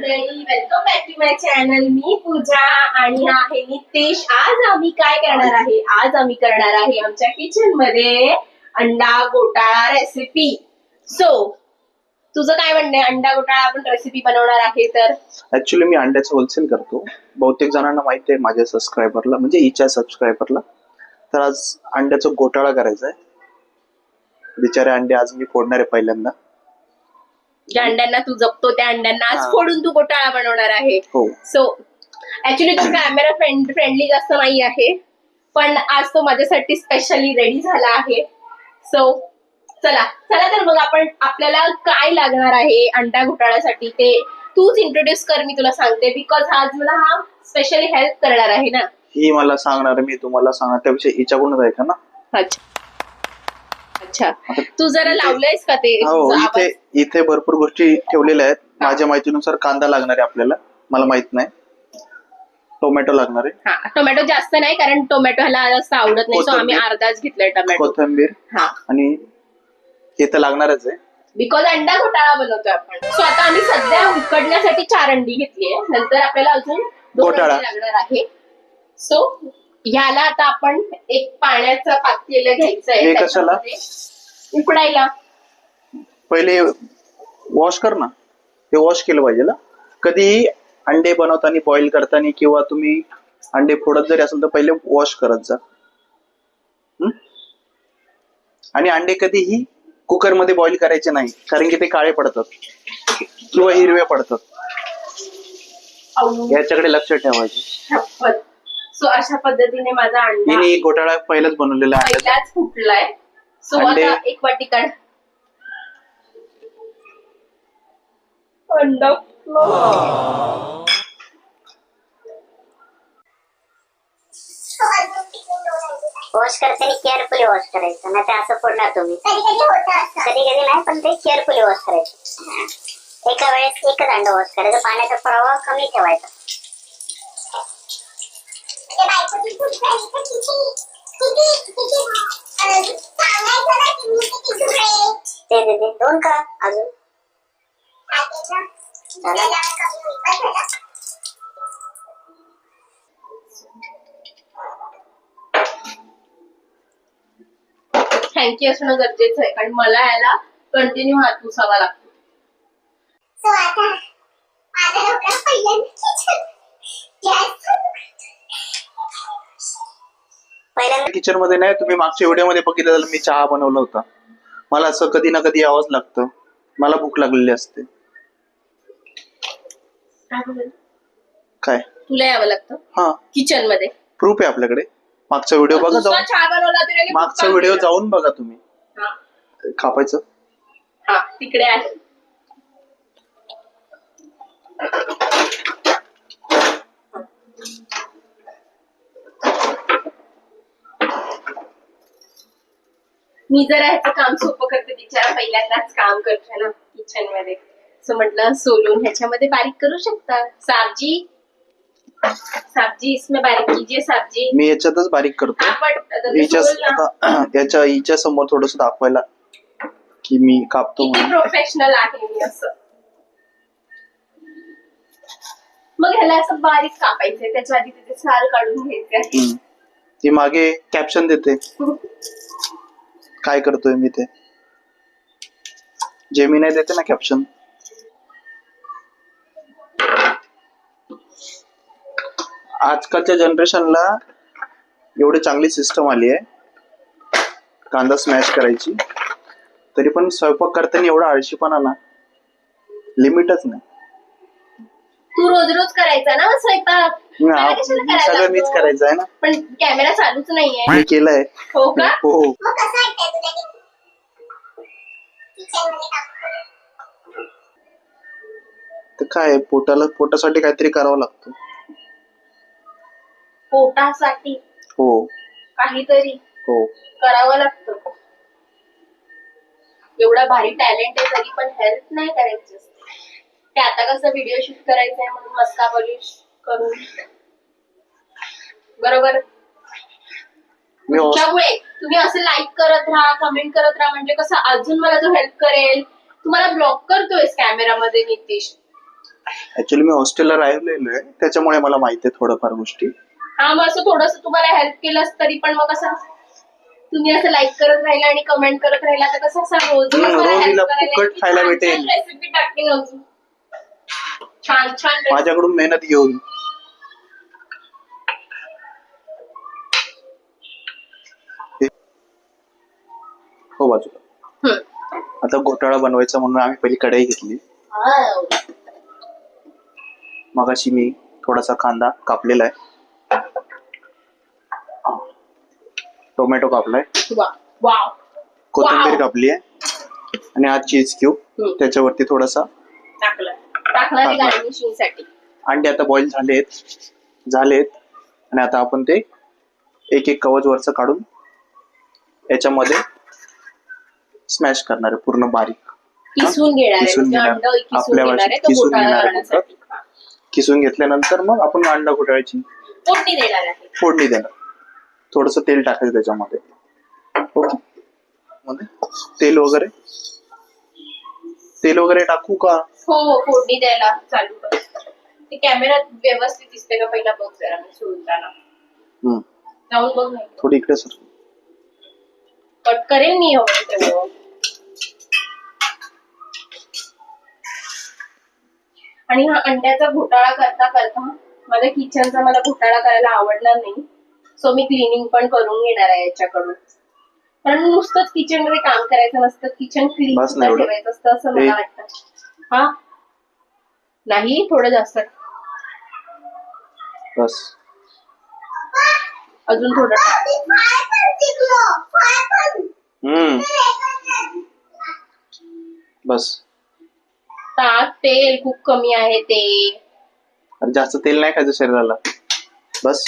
मंडळी, welcome back to my channel. मी पूजा आणि आहे नितेश. आज आम्ही काय करणार आहे? आज आम्ही करणार आहे आमच्या किचन मध्ये अंडा घोटाळा रेसिपी. सो तुझं काय म्हणणं आहे? अंडा घोटाळा आपण रेसिपी बनवणार आहे तर ऍक्च्युली मी अंड्याचं होलसेल करतो. बहुतेक जणांना माहिती आहे माझ्या सबस्क्रायबरला, म्हणजे हिच्या सबस्क्रायबरला. तर आज अंड्याचा घोटाळा करायचा आहे. बिचारे अंडे आज मी फोडणार आहे पहिल्यांदा. ज्या अंड्यांना तू जपतो त्या अंड्यांना आज फोडून तू घोटाळा बनवणार आहे. हो. सो ऍक्च्युली तो कॅमेरा फ्रेंडली जास्त नाही आहे, पण आज तो माझ्यासाठी स्पेशली रेडी झाला आहे. सो चला तर मग आपल्याला काय लागणार आहे अंडा घोटाळ्यासाठी ते तूच इंट्रोड्यूस कर, मी तुला सांगते. बिकॉज आज मला हा स्पेशली हेल्प करणार आहे ना. ही मला सांगणार, मी तुम्हाला सांगणार, त्याविषयी हिच्याकडूनच ऐका ना. अच्छा, तू जरा लावलंयस का ते? हो, इथे भरपूर गोष्टी ठेवलेल्या आहेत. माझ्या माहितीनुसार कांदा लागणार आहे आपल्याला, मला माहित नाही. टोमॅटो लागणार आहे. हा, टोमॅटो जास्त नाही, कारण टोमॅटो ह्याला जास्त आवडत नाही. सो आम्ही अर्धाच घेतलाय टोमॅटो. कोथिंबीर. हा, आणि हे तर लागणारच आहे बिकॉज अंडा घोटाळा बनवतोय आपण. सो आता आम्ही सध्या उकडण्यासाठी 4 अंडी घेतली आहे. नंतर आपल्याला अजून 2 अंडी लागणार आहे. सो ह्याला आता आपण एक पाण्याचं पातेलं घ्यायचं आहे. कशाला? उकडायला. पहिले वॉश कर ना. ते वॉश केलं पाहिजे ना. कधीही अंडे बनवताना, बॉईल करताना, किंवा तुम्ही अंडे फोडत जरी असेल तर पहिले वॉश करत जा. आणि अंडे कधीही कुकर मध्ये बॉईल करायचे नाही, कारण की ते काळे पडतात किंवा हिरवे पडतात. याच्याकडे लक्ष ठेवायचे. सो अशा पद्धतीने माझा अंडा घोटाळा पहिलाच बनवलेला आहे, पहिलाच फुटलाय. सो आता एक वाटी काढ. अंडा वॉश करताना केअरफुली वॉश करायचं, नाही तर असं फोडणार तुम्ही. कधी कधी नाही, पण ते केअरफुली वॉश करायचं. एका वेळेस एकच अंडा वॉश करायचं. पाण्याचा प्रवाह कमी ठेवायचा. ते 2 का अजून थँक्यू असणं गरजेचं आहे, कारण मला याला कंटिन्यू हात पुसावा लागतो. किचन मध्ये नाही, तुम्ही मागच्या व्हिडिओ मध्ये बघितलं मी चहा बनवला होता. मला असं कधी ना कधी यावंच लागतं. मला भूक लागलेली असते. काय तुला यावं लागतं? हा, किचन मध्ये प्रूफ आहे आपल्याकडे. मागचा व्हिडिओ बघा जाऊन. चहा बनवला तरी मागचा व्हिडिओ जाऊन बघा तुम्ही. कापायचं. हा, तिकडे आहे. मी जरा ह्याचं काम सोपं करते. बिचारा पहिल्यांदाच काम करते ना किचन मध्ये. सो म्हटलं सोलून ह्याच्यामध्ये बारीक करू शकता. सब्जी इसमें बारीक कीजिए. सब्जी मी याच्यातच बारीक करतो. हिच्या समोर थोडस दाखवायला की मी कापतो. प्रोफेशनल आहे मी असं. मग ह्याला असं बारीक कापायचंय. त्याच्या आधी तिथे साल काढून घ्यायचे आहे. ती मागे कॅप्शन देते काय करतोय मी ते. जेमिनाय देते ना कॅप्शन. आजकालच्या जनरेशनला एवढी चांगली सिस्टम आली आहे कांदा स्मॅश करायची, तरी पण स्वयंपाक करताना एवढा आळशीपणा ना, लिमिटच नाही. तू रोज करायचा ना स्वयंपाक? सगळं मीच करायचं आहे ना. पण कॅमेरा चालूच नाहीये. मी केलंय. हो का? हो. तर काय पोटासाठी काहीतरी करावं लागतं. पोटासाठी हो काहीतरी हो करावं लागतं. एवढा भारी टॅलेंट आहे तरी पण हेल्प नाही करायची. ते आता कसं व्हिडिओ शूट करायचंय म्हणून मस्का पॉलिश करून, बरोबर. त्यामुळे तुम्ही असं लाईक करत राहा, कमेंट करत राहा, म्हणजे कसं अजून मला तो हेल्प करेल. तुम्हाला ब्लॉक करतोय कॅमेरामध्ये नितेश. ऍक्च्युली मी हॉस्टेलला राहिलेलो आहे, त्याच्यामुळे मला माहिती आहे थोडंफार गोष्टी. हा मग असं थोडस तुम्हाला हेल्प केलं तरी पण मग असं तुम्ही असं लाईक करत राहिला आणि कमेंट करत राहिला तर कसं असं रोज रोज हिला फुकट खायला भेटेल. रेसिपी टाकते अजून छान छान माझ्याकडून मेहनत घेऊन. हो बाजूला. आता घोटाळा बनवायचा म्हणून आम्ही पहिली कढई घेतली. मगाशी मी थोडासा कांदा कापलेला आहे, टोमॅटो कापलाय, वाव कोथिंबीर कापली आहे आणि हा चीज क्यूब त्याच्यावरती थोडासा टाकणार गार्निशिंग साठी. अंडे आता बॉईल झालेत आणि आता आपण ते एक एक कवच वरचं काढून याच्यामध्ये स्मॅश करणार आहे पूर्ण बारीक. किसून घेणार आपल्या किसून घेतल्यानंतर मग आपण अंडा घोटाळ्याची फोडणी देणार. थोडस तेल टाकायचं त्याच्यामध्ये. तेल वगैरे टाकू का? हो फोडणी द्यायला चालू कर. ते कॅमेरा व्यवस्थित दिसते का पहिला बघ जरा मी सोडताना. जाऊन बघ नाही थोडी इकडे सर. कट करेल मी हवं तेवढं. आणि हा अंड्याचा घोटाळा करता करता माझ्या किचनचा मला घोटाळा करायला आवडणार नाही. सो मी क्लिनिंग पण करून घेणार आहे याच्याकडून. कारण नुसतंच किचन मध्ये काम करायचं नसतं, किचन क्लीन ठेवायचं असतं असं मला वाटतं. हा नाही थोडं जास्त बस. अजून थोडं बस. टाक. तेल खूप कमी आहे ते. अरे जास्त तेल नाही खायचं शरीराला. बस.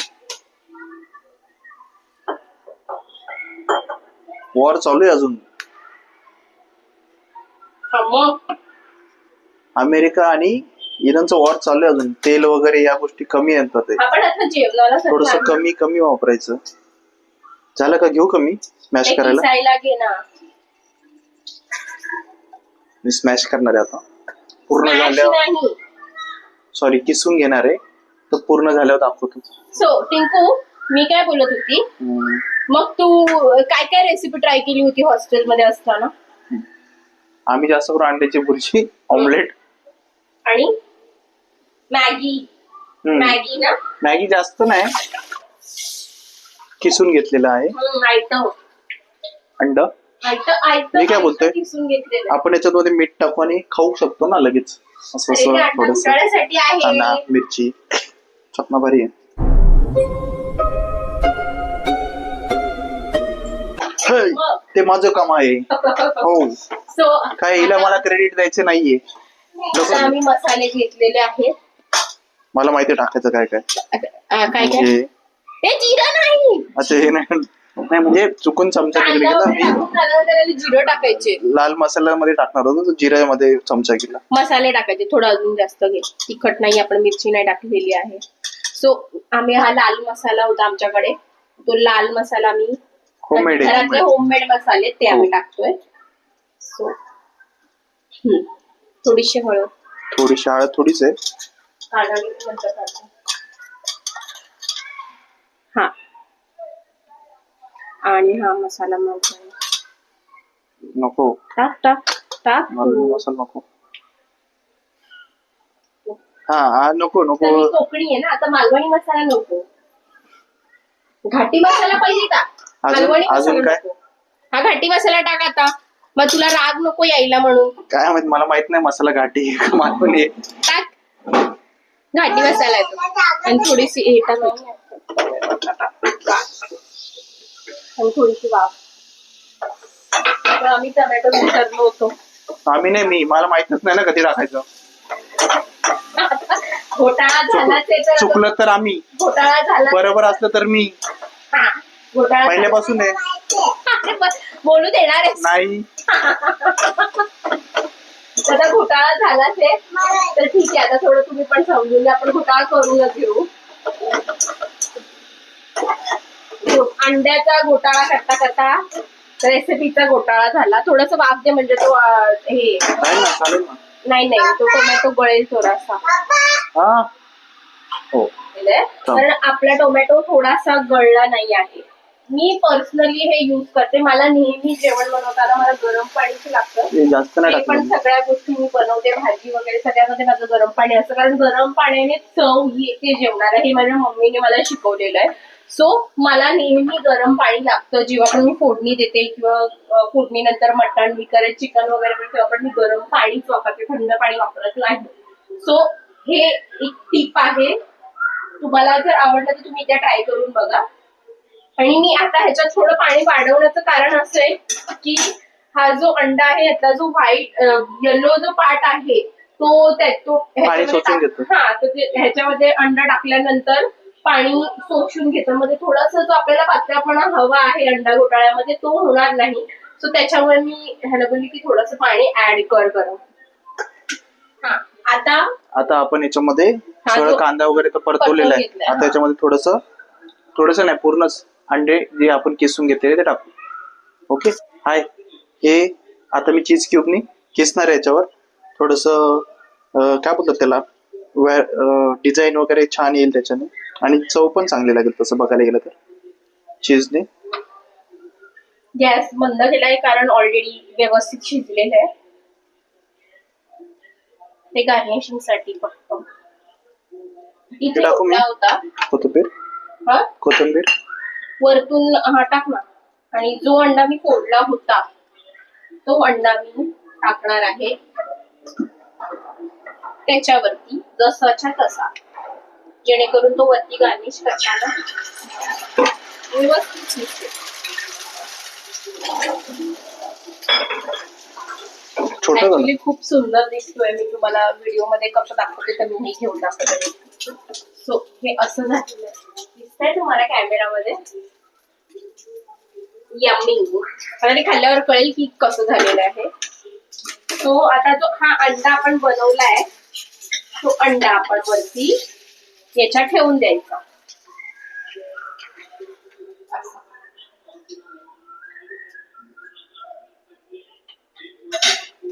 वॉर चालू आहे अजून. अमेरिका आणि इराणचं वॉर चालू आहे अजून. तेल वगैरे या गोष्टी कमी येतात. आपण आता जेवणाला थोडस कमी वापरायचं. झालं का? घेऊ कमी स्मॅश करायला. घे ना. मी स्मॅश करणार आहे आता. पूर्ण झाल्यावर सॉरी किसून घेणार आहे, तर पूर्ण झाल्यावर दाखवतो. सो टिंकू मी काय बोलत होती, मग तू काय काय रेसिपी ट्राय केली होती हॉस्टेलमध्ये असताना? आम्ही जास्त करून अंड्याची भुर्जी, ऑमलेट आणि मॅगी. मॅगी ना? मॅगी जास्त नाही, किसून घेतलेलं आहे अंड. मी काय बोलतोय, आपण याच्यामध्ये मीठ टाकू आणि खाऊ शकतो ना लगेच. असं थोडस कांदा मिरची चटना भारी आहे. ते माझं काम आहे. हो काय हिला मला क्रेडिट द्यायचं नाहीये. आम्ही मसाले घेतलेले आहेत. मला माहिती टाकायचं काय काय काय काय. हे जिरं नाही. अच्छा हे नाही म्हणजे चुकून चमचा जिरं टाकायचे. लाल मसाल्यामध्ये टाकणार होतो, जिऱ्यामध्ये चमचा गेला. मसाले टाकायचे थोडं अजून जास्त घे. तिखट नाही, आपण मिरची नाही टाकलेली आहे. सो आम्ही हा लाल मसाला होता आमच्याकडे, तो लाल मसाला आम्ही घरातले होममेड मसाले ते आम्ही टाकतोय. सो थोडीशी हळद थोडीच आहे. हा आणि हा मसाला मग नको. टाक मसाला नको. हा नको कोकणी आहे ना आता. मालवणी मसाला नको. घाटी मसाला पहिले टाक. मालवणी मसाला नको. हा घाटी मसाला टाक आता. मग तुला राग नको यायला म्हणून. काय माहित, मला माहित नाही मसाला घाटी मालवणी. टाक घाटी मसाला येतो. आणि थोडीशी हे टाक आणि थोडीशी वाफ. आम्ही टोमॅटो विसरलो होतो. आम्ही नाही, मला माहितच नाही ना कधी टाकायचं. घोटाळा झाला चुकलं तर आम्ही, घोटाळा झाला बरोबर असलं तर मी. घोटाळा पहिल्यापासून आहे. बोलू देणार आहे नाही. आता घोटाळा झालाच आहे तर ठीक आहे. आता थोडं तुम्ही पण समजून घ्या. आपण घोटाळा करूनच घेऊ. अंड्याचा घोटाळा करता करता रेसिपीचा घोटाळा झाला. थोडस वाफ दे म्हणजे तो हे चालेल ना. नाही नाही, तो टोमॅटो गळेल थोडासा. हा हो कारण आपला टोमॅटो थोडासा गळला नाही आहे. मी पर्सनली हे यूज करते. मला नेहमी जेवण बनवताना मला गरम पाणीच लागतं. हे जास्त नाही ते पण टाकलं सगळ्या गोष्टी मी बनवते, भाजी वगैरे सगळ्यामध्ये माझं गरम पाणी असतं, कारण गरम पाण्याने चव येते जेवणाला. हे माझ्या मम्मीने मला शिकवलेलं आहे. सो मला नेहमी गरम पाणी लागतं. जेव्हा पण मी फोडणी देते किंवा फोडणीनंतर मटण वगैरे चिकन वगैरे करते, तेव्हा पण मी गरम पाणीच वापरते, थंड पाणी वापरत नाही. सो हे एक टिप आहे. तुम्हाला जर आवडलं तर तुम्ही त्या ट्राय करून बघा. आणि मी आता ह्याच्यात थोडं पाणी वाढवण्याचं कारण असं आहे की हा जो अंडा आहे, यातला जो व्हाईट येलो जो पार्ट आहे तो पाणी शोषून घेतो. हा, तर ह्याच्यामध्ये अंडा टाकल्यानंतर पाणी शोषून घेतं. म्हणजे थोडासा जो आपल्याला पातळपणा हवा आहे अंडा घोटाळ्यामध्ये तो होणार नाही. सो त्याच्यामुळे मी ह्याला बोलली की थोडंसं पाणी ऍड कर. हा, आता आपण याच्यामध्ये हा, सगळं जो कांदा वगैरे तर परतवलेला आहे. घेतलाय, आता याच्यामध्ये थोडंसं नाही, पूर्णच अंडे जे आपण किसून घेतलेले ते टाकू. ओके. हाय, हे आता मी चीज क्यूबनी किसणार आहे याच्यावर. थोडंसं काय बोलतात त्याला, डिझाईन वगैरे छान येईल त्याच्याने आणि चव पण चांगली लागेल तसं बघायला गेलं तर चीजने. गॅस बंद केलाय कारण ऑलरेडी व्यवस्थित शिजलेलं आहे. ते गार्निशिंग साठी फक्त. इथे टाकू मी? होता कोथिंबीर वरतून, हा टाक ना. आणि जो अंडा मी फोडला होता तो अंडा मी टाकणार आहे त्याच्यावरती, जसाच्या तसा, जेणेकरून तो वरती गार्निश करताना व्यवस्थित दिसेल. ऍक्च्युली खूप सुंदर दिसतोय. मी तुम्हाला व्हिडिओ मध्ये कसं दाखवते तर मी घेऊन दाखवते. सो हे असं झालेलं आहे. दिसतंय तुम्हाला कॅमेरामध्ये? यम्मी. मला ते खाल्ल्यावर कळेल की कसं झालेलं आहे. सो आता जो हा अंडा आपण बनवलाय तो अंडा आपण वरती याच्यात ठेवून द्यायचा.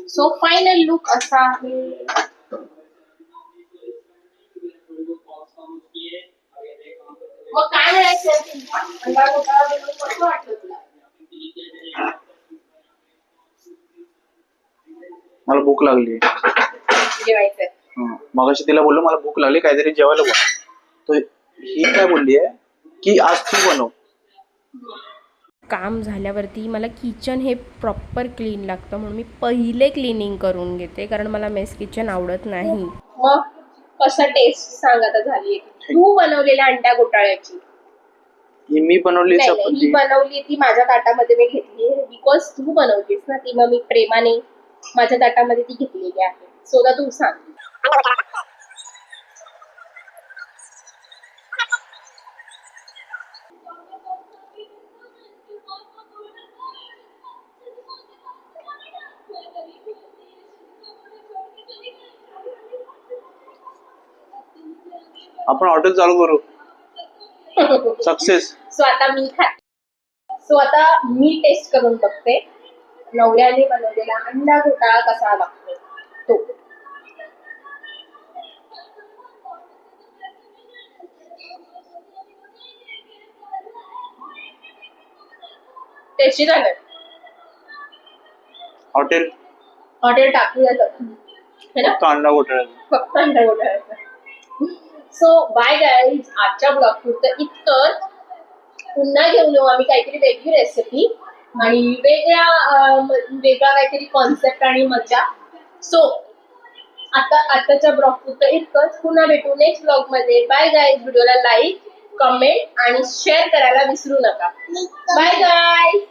सो फायनल लुक असा आहे. मग काय म्हणायचं अंडा घोटाळा बनवून कसं वाटलं तुला? मला भूक लागली. जेवायचंय. मगाशी तिला बोललो मला भूक लागली, काहीतरी जेवायला बनव. तर ही काय बोलली आहे की आज तू बनव. काम झाल्यावरती मला किचन हे प्रॉपर क्लीन लागतं, म्हणून मी पहिले क्लिनिंग करून घेते, कारण मला मेस किचन आवडत नाही. मग कसं टेस्ट सांग आता झाली? तू बनवलेल्या अंडा घोटाळ्याची. ही मी बनवली ही बनवली, ती माझ्या ताटामध्ये मी घेतली बिकॉज तू बनवलीस ना ती, मग मी प्रेमाने माझ्या ताटामध्ये ती घेतलेली आहे. सोदा तू सांग. आपण हॉटेल चालू करू. सक्सेस. सो आता मी टेस्ट करून बघते नवऱ्याने बनवलेला अंडा घोटाळा कसा लागतो तो. टेस्टी झालं. हॉटेल टाकूया फक्त अंडा घोटाळ्याचा. फक्त अंडा घोटाळ्याचा. सो बाय गाईज, आजच्या ब्लॉग पुरतं इतकंच. पुन्हा घेऊन येऊ आम्ही काहीतरी वेगळी रेसिपी आणि वेगळा काहीतरी कॉन्सेप्ट आणि मजा. सो आताच्या ब्लॉग पुरतं इतकंच. पुन्हा भेटू नेक्स्ट ब्लॉग मध्ये. Bye guys. व्हिडिओला लाईक, कमेंट आणि शेअर करायला विसरू नका. Bye guys.